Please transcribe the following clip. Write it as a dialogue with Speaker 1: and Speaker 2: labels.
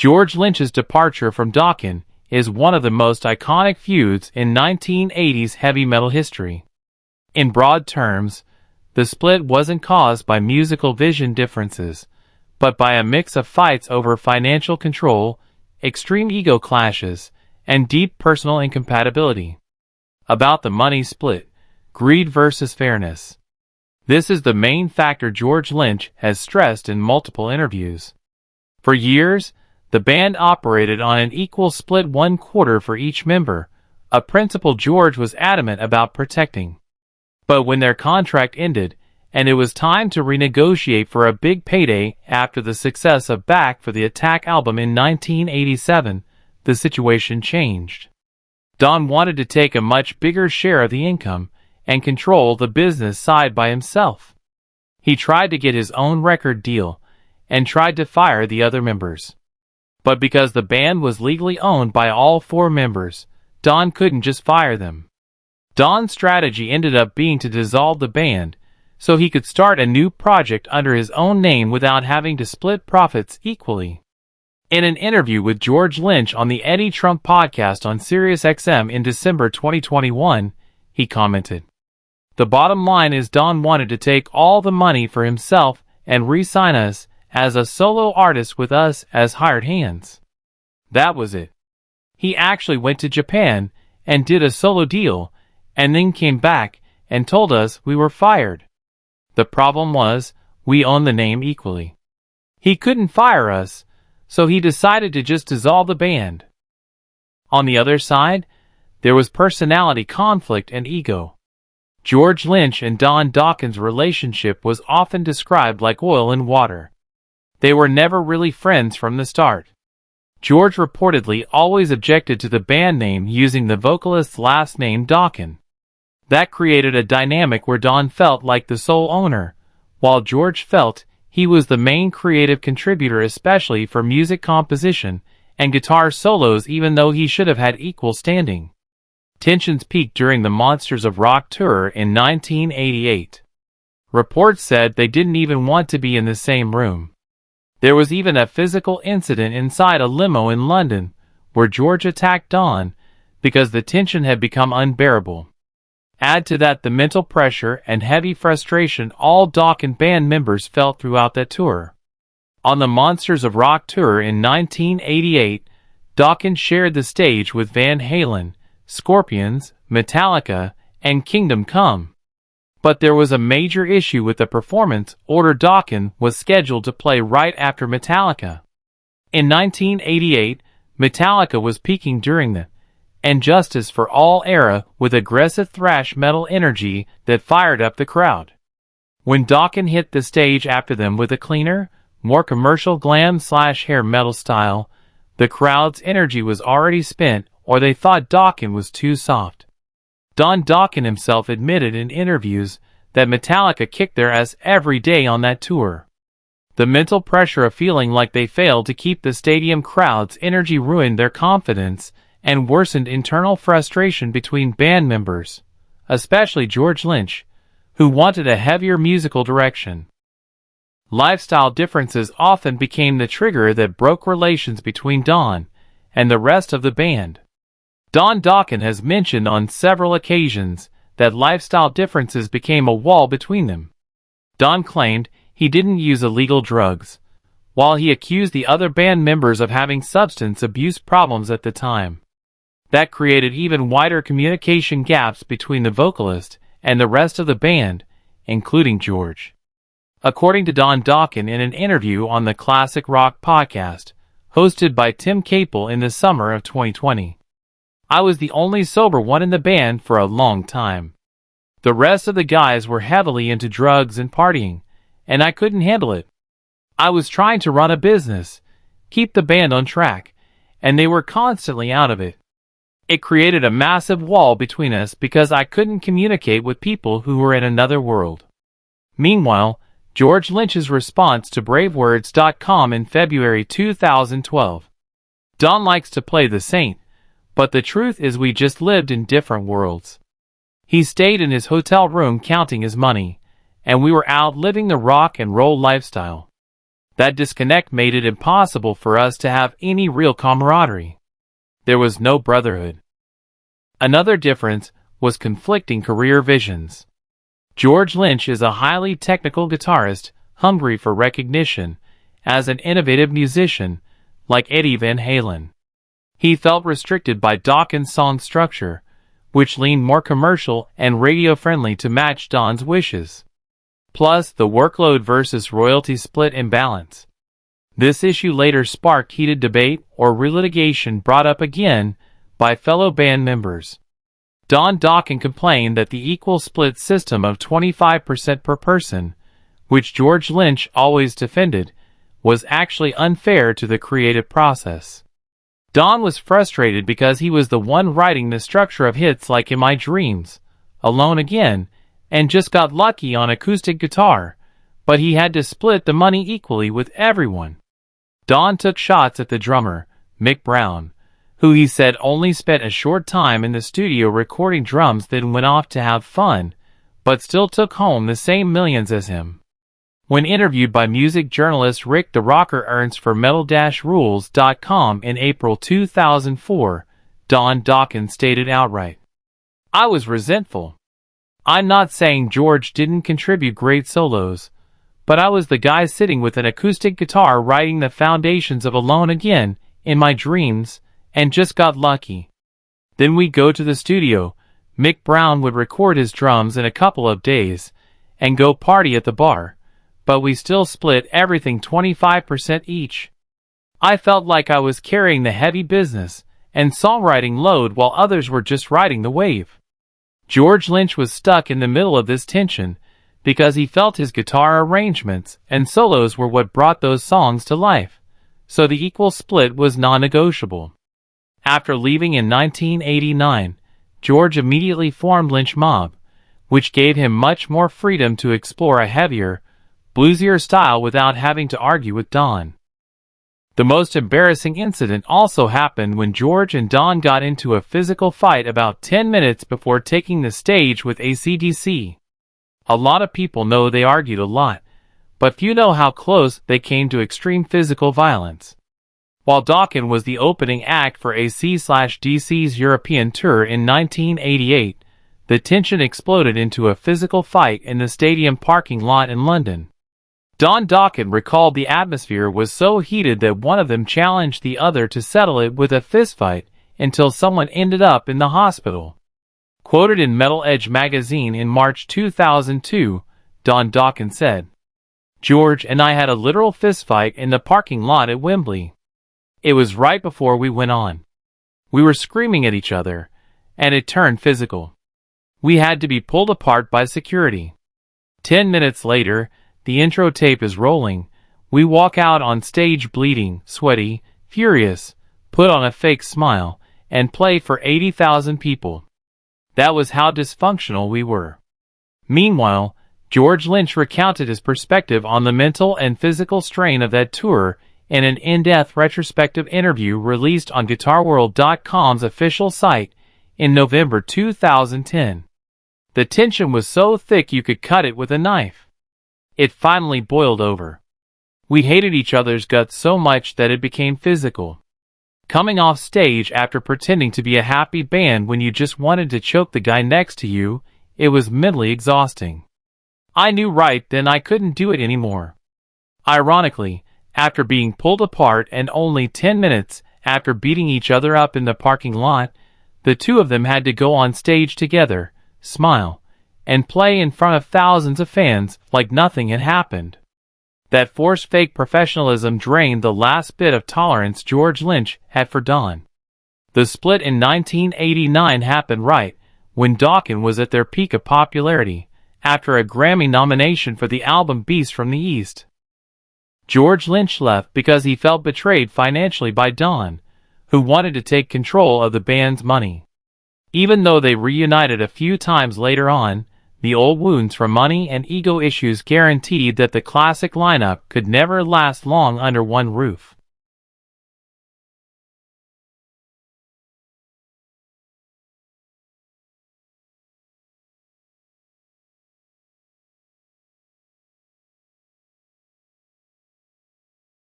Speaker 1: George Lynch's departure from Dokken is one of the most iconic feuds in 1980s heavy metal history. In broad terms, the split wasn't caused by musical vision differences, but by a mix of fights over financial control, extreme ego clashes, and deep personal incompatibility. About the money split, greed versus fairness. This is the main factor George Lynch has stressed in multiple interviews. For years, the band operated on an equal split 1/4 for each member, a principle George was adamant about protecting. But when their contract ended, and it was time to renegotiate for a big payday after the success of Back for the Attack album in 1987, the situation changed. Don wanted to take a much bigger share of the income and control the business side by himself. He tried to get his own record deal and tried to fire the other members. But because the band was legally owned by all 4 members, Don couldn't just fire them. Don's strategy ended up being to dissolve the band so he could start a new project under his own name without having to split profits equally. In an interview with George Lynch on the Eddie Trunk podcast on SiriusXM in December 2021, he commented, "The bottom line is Don wanted to take all the money for himself and re-sign us as a solo artist with us as hired hands. That was it. He actually went to Japan and did a solo deal, and then came back and told us we were fired. The problem was, we own the name equally. He couldn't fire us, so he decided to just dissolve the band." On the other side, there was personality conflict and ego. George Lynch and Don Dokken's relationship was often described like oil and water. They were never really friends from the start. George reportedly always objected to the band name using the vocalist's last name Dokken. That created a dynamic where Don felt like the sole owner, while George felt he was the main creative contributor, especially for music composition and guitar solos, even though he should have had equal standing. Tensions peaked during the Monsters of Rock tour in 1988. Reports said they didn't even want to be in the same room. There was even a physical incident inside a limo in London, where George attacked Don, because the tension had become unbearable. Add to that the mental pressure and heavy frustration all Dokken band members felt throughout that tour. On the Monsters of Rock tour in 1988, Dokken shared the stage with Van Halen, Scorpions, Metallica, and Kingdom Come. But there was a major issue with the performance order. Dokken was scheduled to play right after Metallica. In 1988, Metallica was peaking during the And Justice for All era with aggressive thrash metal energy that fired up the crowd. When Dokken hit the stage after them with a cleaner, more commercial glam/hair metal style, the crowd's energy was already spent, or they thought Dokken was too soft. Don Dokken himself admitted in interviews that Metallica kicked their ass every day on that tour. The mental pressure of feeling like they failed to keep the stadium crowd's energy ruined their confidence and worsened internal frustration between band members, especially George Lynch, who wanted a heavier musical direction. Lifestyle differences often became the trigger that broke relations between Don and the rest of the band. Don Dokken has mentioned on several occasions that lifestyle differences became a wall between them. Don claimed he didn't use illegal drugs, while he accused the other band members of having substance abuse problems at the time. That created even wider communication gaps between the vocalist and the rest of the band, including George. According to Don Dokken in an interview on the Classic Rock podcast, hosted by Tim Capel in the summer of 2020, "I was the only sober one in the band for a long time. The rest of the guys were heavily into drugs and partying, and I couldn't handle it. I was trying to run a business, keep the band on track, and they were constantly out of it. It created a massive wall between us because I couldn't communicate with people who were in another world." Meanwhile, George Lynch's response to BraveWords.com in February 2012. "Don likes to play the saint, but the truth is we just lived in different worlds. He stayed in his hotel room counting his money, and we were out living the rock and roll lifestyle. That disconnect made it impossible for us to have any real camaraderie. There was no brotherhood. Another difference was conflicting career visions. George Lynch is a highly technical guitarist, hungry for recognition as an innovative musician, like Eddie Van Halen. He felt restricted by Dokken's song structure, which leaned more commercial and radio-friendly to match Don's wishes. Plus, the workload versus royalty split imbalance. This issue later sparked heated debate or relitigation brought up again by fellow band members. Don Dokken complained that the equal split system of 25% per person, which George Lynch always defended, was actually unfair to the creative process. Don was frustrated because he was the one writing the structure of hits like In My Dreams, Alone Again, and Just Got Lucky on acoustic guitar, but he had to split the money equally with everyone. Don took shots at the drummer, Mick Brown, who he said only spent a short time in the studio recording drums then went off to have fun, but still took home the same millions as him. When interviewed by music journalist Rick the Rocker Ernst for Metal-Rules.com in April 2004, Don Dokken stated outright, "I was resentful. I'm not saying George didn't contribute great solos, but I was the guy sitting with an acoustic guitar writing the foundations of Alone Again, In My Dreams, and Just Got Lucky. Then we'd go to the studio, Mick Brown would record his drums in a couple of days, and go party at the bar. But we still split everything 25% each. I felt like I was carrying the heavy business and songwriting load while others were just riding the wave." George Lynch was stuck in the middle of this tension because he felt his guitar arrangements and solos were what brought those songs to life, so the equal split was non-negotiable. After leaving in 1989, George immediately formed Lynch Mob, which gave him much more freedom to explore a heavier, bluesier style without having to argue with Don. The most embarrassing incident also happened when George and Don got into a physical fight about 10 minutes before taking the stage with AC/DC. A lot of people know they argued a lot, but few know how close they came to extreme physical violence. While Dokken was the opening act for AC/DC's European tour in 1988, the tension exploded into a physical fight in the stadium parking lot in London. Don Dokken recalled the atmosphere was so heated that one of them challenged the other to settle it with a fistfight until someone ended up in the hospital. Quoted in Metal Edge magazine in March 2002, Don Dokken said, "George and I had a literal fistfight in the parking lot at Wembley. It was right before we went on. We were screaming at each other, and it turned physical. We had to be pulled apart by security. 10 minutes later, the intro tape is rolling. We walk out on stage bleeding, sweaty, furious, put on a fake smile, and play for 80,000 people. That was how dysfunctional we were." Meanwhile, George Lynch recounted his perspective on the mental and physical strain of that tour in an in-depth retrospective interview released on GuitarWorld.com's official site in November 2010. "The tension was so thick you could cut it with a knife. It finally boiled over. We hated each other's guts so much that it became physical. Coming off stage after pretending to be a happy band when you just wanted to choke the guy next to you, it was mentally exhausting. I knew right then I couldn't do it anymore." Ironically, after being pulled apart and only 10 minutes after beating each other up in the parking lot, the two of them had to go on stage together, smile, and play in front of thousands of fans like nothing had happened. That forced fake professionalism drained the last bit of tolerance George Lynch had for Don. The split in 1989 happened right when Dokken was at their peak of popularity, after a Grammy nomination for the album Beast from the East. George Lynch left because he felt betrayed financially by Don, who wanted to take control of the band's money. Even though they reunited a few times later on, the old wounds from money and ego issues guaranteed that the classic lineup could never last long under one roof.